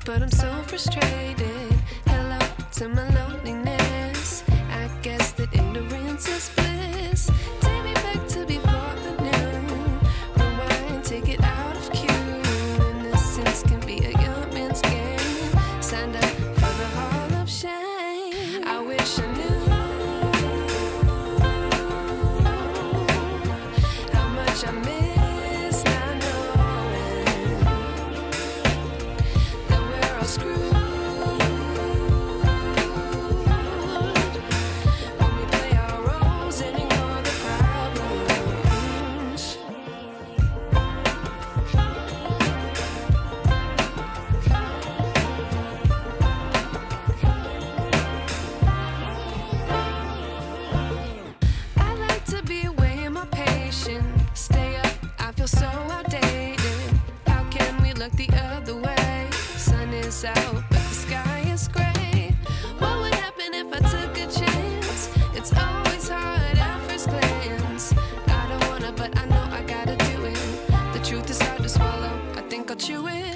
but I'm so frustrated. Hello to my loneliness. I guess that ignorance is bliss. Take me back to before I knew. Rewind, take it out of cue. Innocence can be a young man's game. Signed up for the hall of shame. I wish I knew how much I miss not knowing that we're all screwed. Stay up, I feel so outdated. How can we look the other way? Sun is out, but the sky is gray. What would happen if I took a chance? It's always hard at first glance. I don't wanna, but I know I gotta do it. The truth is hard to swallow, I think I'll chew it.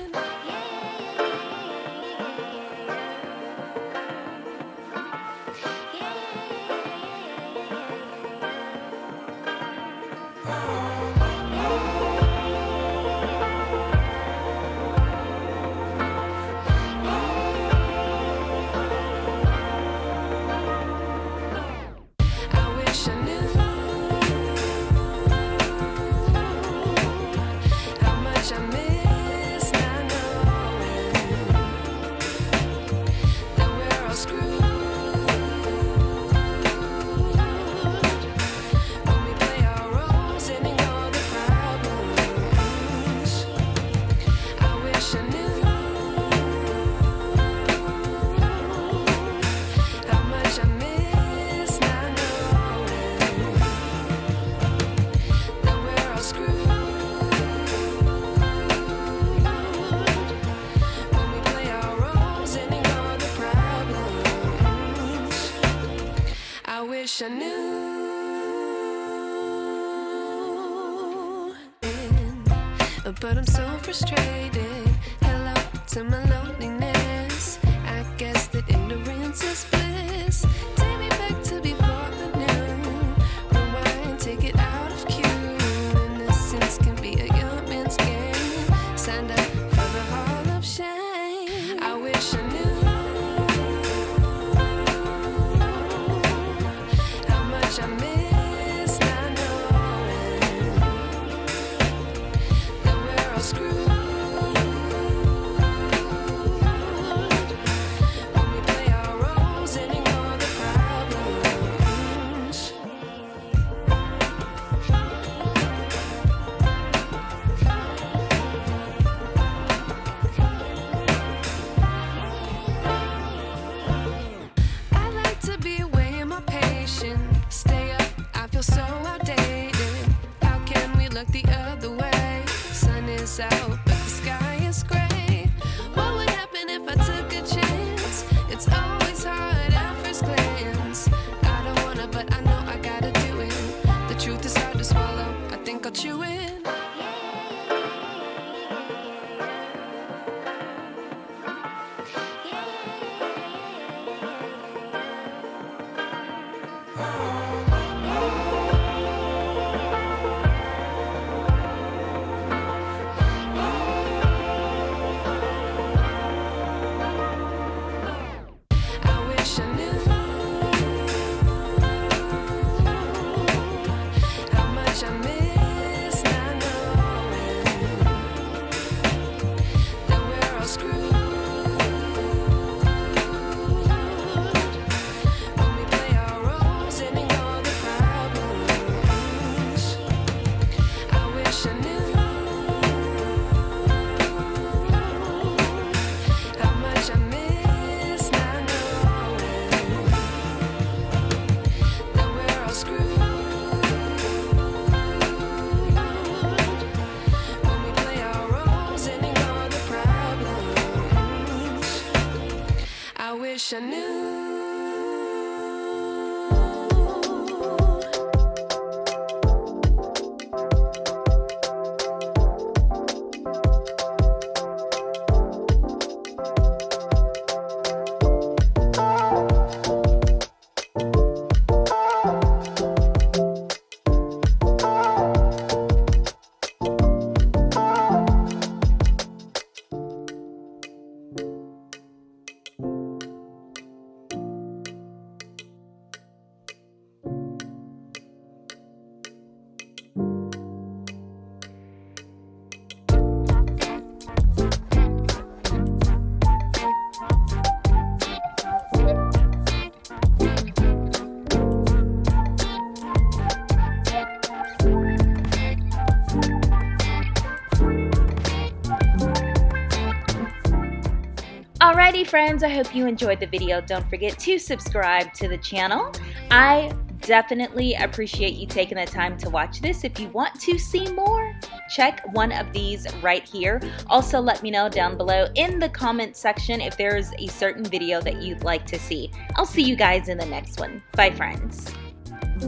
I wish I knew, but I'm so frustrated. Hello to my loneliness. I guess that ignorance is bliss. Take me back to before I knew. Rewind, take it out of cue. Innocence can be a young man's game. Signed up for the hall of shame. I wish I knew I miss not knowing that we're all screwed. When we play our roles and ignore the problems. I like to be away in my patience. Stay up, I feel so outdated. How can we look the other way? Sun is out, but the sky is gray. What would happen if I took a chance? It's always hard at first glance. I don't wanna, but I know I gotta do it. The truth is hard to swallow, I think I'll chew it. wish I knew. Alrighty friends, I hope you enjoyed the video. Don't forget to subscribe to the channel. I definitely appreciate you taking the time to watch this. If you want to see more, check one of these right here. Also, let me know down below in the comment section if there's a certain video that you'd like to see. I'll see you guys in the next one. Bye friends.